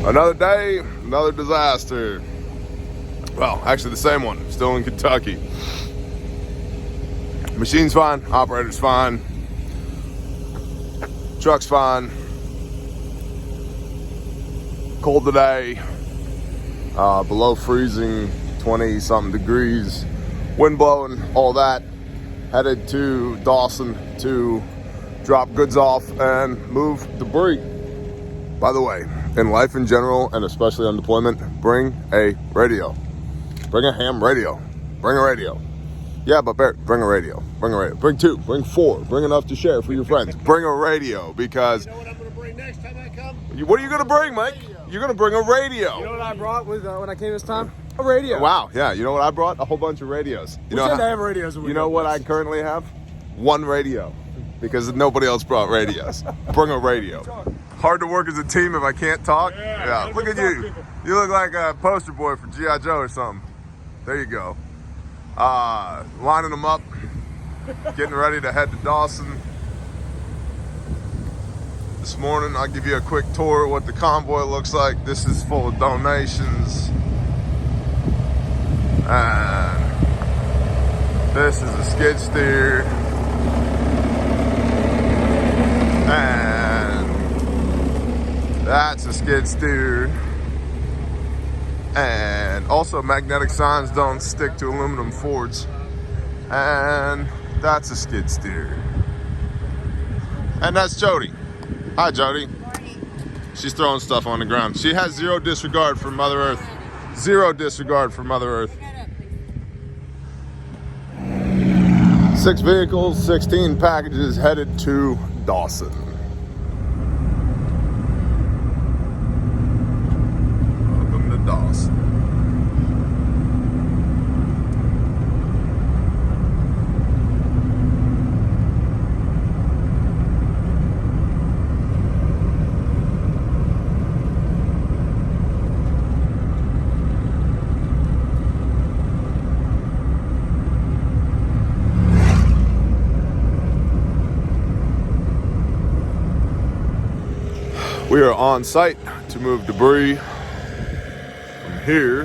Another day, another disaster. Well, actually the same one, still in Kentucky. Machine's fine, operator's fine, truck's fine. Cold today, below freezing, 20 something degrees, wind blowing, all that. Headed to Dawson to drop goods off and move debris. By the way, in life in general, and especially on deployment, bring a radio. Bring a ham radio. Bring a radio. Yeah, but Barrett, bring a radio. Bring a radio. Bring 2. Bring 4. Bring enough to share for your friends. Bring a radio, because... You know what I'm going to bring next time I come? What are you going to bring, Mike? You're going to bring a radio. You know what I brought with when I came this time? A radio. Wow, yeah. You know what I brought? A whole bunch of radios. We tend to have radios. You know what I currently have? 1 radio. Because nobody else brought radios. Bring a radio. Hard to work as a team if I can't talk. Yeah. Look at you. People. You look like a poster boy for G.I. Joe or something. There you go. Lining them up. Getting ready to head to Dawson. This morning, I'll give you a quick tour of what the convoy looks like. This is full of donations. And this is a skid steer. And that's a skid steer. And also, magnetic signs don't stick to aluminum forts. And that's a skid steer. And that's Jody. Hi, Jody. She's throwing stuff on the ground. She has zero disregard for Mother Earth. Zero disregard for Mother Earth. 6 vehicles, 16 packages headed to Dawson. Welcome to Dawson. We are on site to move debris from here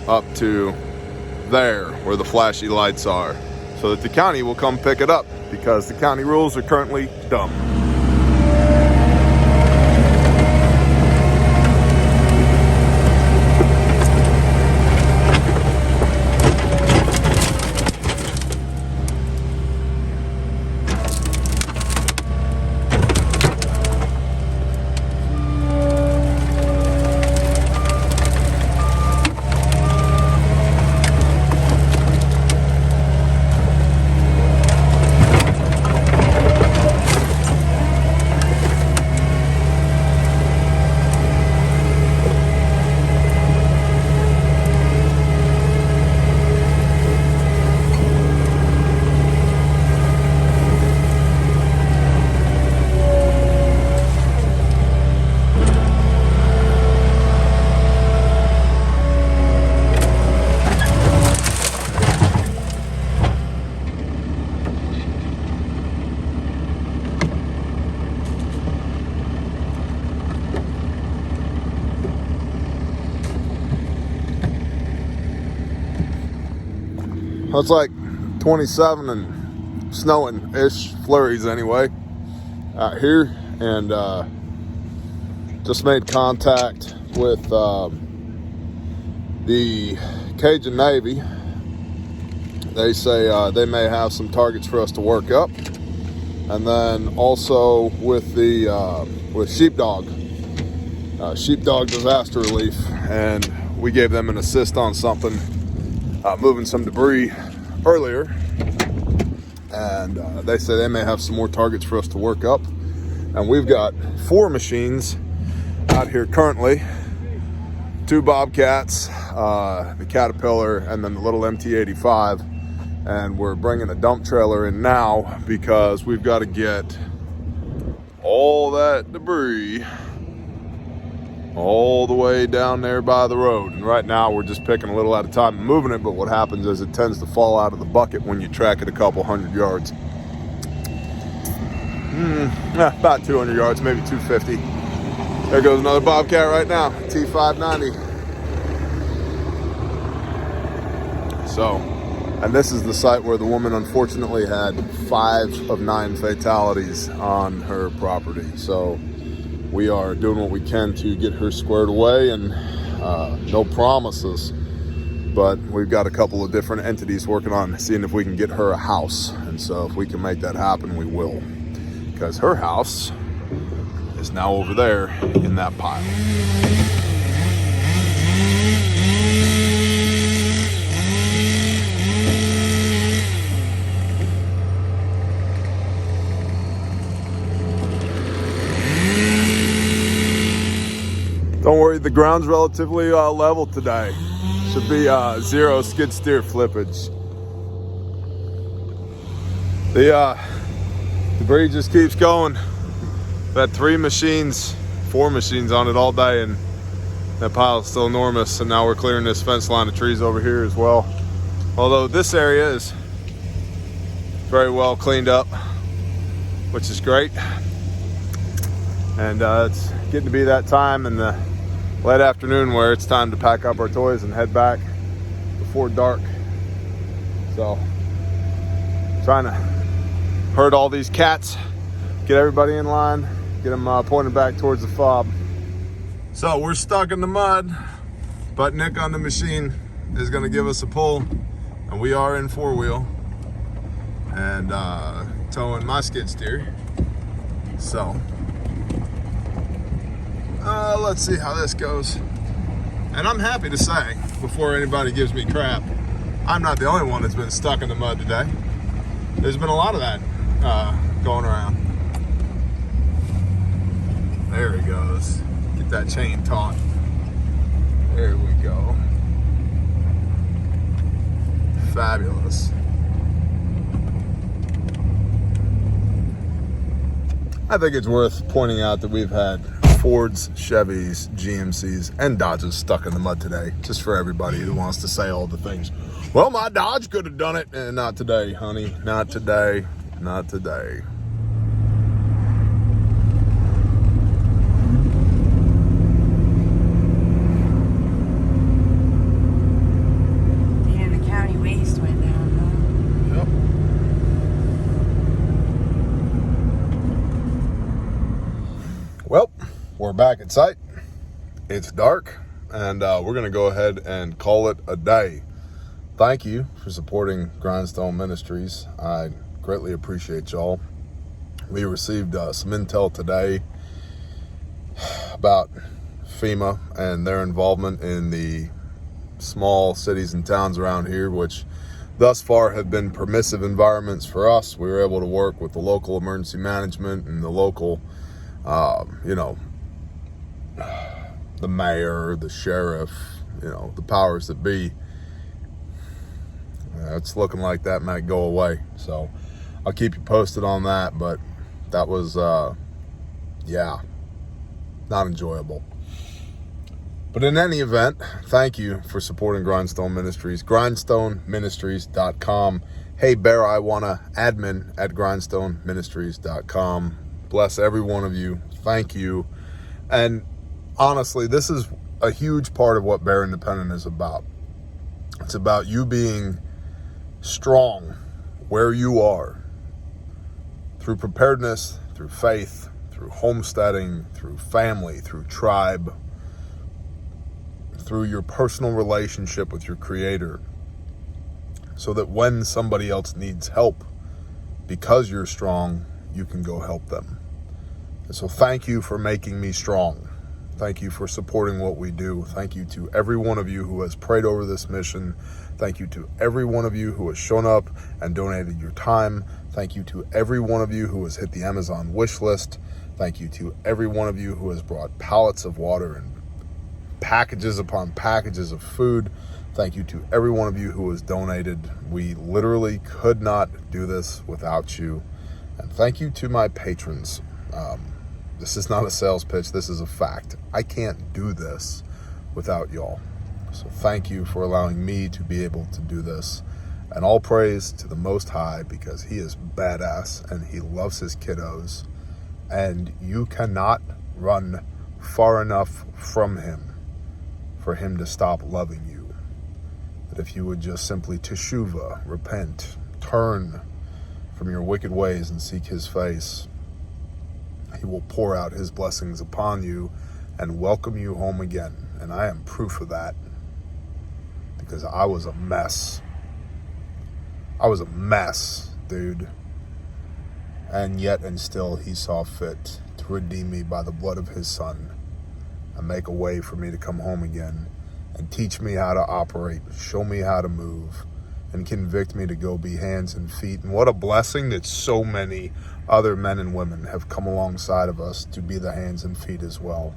up to there where the flashy lights are, so that the county will come pick it up, because the county rules are currently dumb. It's like 27 and snowing-ish, flurries anyway, out here, and just made contact with the Cajun Navy. They say they may have some targets for us to work up, and then also with the with Sheepdog Disaster Relief, and we gave them an assist on something. Moving some debris earlier, and they say they may have some more targets for us to work up. And we've got 4 machines out here currently, 2 Bobcats, the Caterpillar, and then the little MT-85. And we're bringing a dump trailer in now because we've got to get all that debris all the way down there by the road. And right now we're just picking a little at a time and moving it, but what happens is it tends to fall out of the bucket when you track it a couple hundred yards. About 200 yards, maybe 250. There goes another Bobcat right now, T590. So, and this is the site where the woman unfortunately had 5 of 9 fatalities on her property. So we are doing what we can to get her squared away, and no promises, but we've got a couple of different entities working on seeing if we can get her a house. And so if we can make that happen, we will, because her house is now over there in that pile. Don't worry, the ground's relatively level today. Should be 0 skid steer flippage. The debris just keeps going. We've had 4 machines on it all day, and that pile is still enormous. And now we're clearing this fence line of trees over here as well. Although this area is very well cleaned up, which is great. And it's getting to be that time in the late afternoon where it's time to pack up our toys and head back before dark. So, trying to herd all these cats, get everybody in line, get them pointed back towards the fob. So we're stuck in the mud, but Nick on the machine is going to give us a pull, and we are in 4-wheel and towing my skid steer. So let's see how this goes. And I'm happy to say, before anybody gives me crap, I'm not the only one that's been stuck in the mud today. There's been a lot of that going around. There he goes. Get that chain taut. There we go. Fabulous. I think it's worth pointing out that we've had Fords, Chevys, GMCs, and Dodges stuck in the mud today, just for everybody who wants to say all the things. Well, my Dodge could have done it. And not today, honey. Not today. Not today. Yeah, the county waste went down, though. Yep. Well, we're back at site. It's dark, and we're going to go ahead and call it a day. Thank you for supporting Grindstone Ministries. I greatly appreciate y'all. We received some intel today about FEMA and their involvement in the small cities and towns around here, which thus far have been permissive environments for us. We were able to work with the local emergency management and the local, the mayor, the sheriff, the powers that be. It's looking like that might go away. So I'll keep you posted on that, but that was, not enjoyable. But in any event, thank you for supporting Grindstone Ministries. GrindstoneMinistries.com. Hey, Bear, I wanna admin at GrindstoneMinistries.com. Bless every one of you. Thank you. And honestly, this is a huge part of what Bear Independent is about. It's about you being strong where you are, through preparedness, through faith, through homesteading, through family, through tribe, through your personal relationship with your Creator, so that when somebody else needs help, because you're strong, you can go help them. And so thank you for making me strong. Thank you for supporting what we do. Thank you to every one of you who has prayed over this mission. Thank you to every one of you who has shown up and donated your time. Thank you to every one of you who has hit the Amazon wish list. Thank you to every one of you who has brought pallets of water and packages upon packages of food. Thank you to every one of you who has donated. We literally could not do this without you. And thank you to my patrons. This is not a sales pitch. This is a fact. I can't do this without y'all. So thank you for allowing me to be able to do this. And all praise to the Most High, because he is badass and he loves his kiddos. And you cannot run far enough from him for him to stop loving you. That if you would just simply teshuva, repent, turn from your wicked ways and seek his face, he will pour out his blessings upon you and welcome you home again. And I am proof of that, because I was a mess. I was a mess, dude. And yet and still he saw fit to redeem me by the blood of his son and make a way for me to come home again and teach me how to operate, show me how to move, and convict me to go be hands and feet. And what a blessing that so many other men and women have come alongside of us to be the hands and feet as well.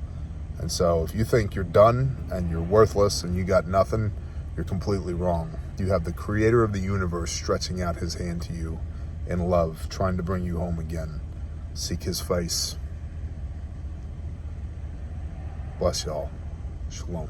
And so if you think you're done and you're worthless and you got nothing, you're completely wrong. You have the creator of the universe stretching out his hand to you in love, trying to bring you home again. Seek his face. Bless y'all. Shalom.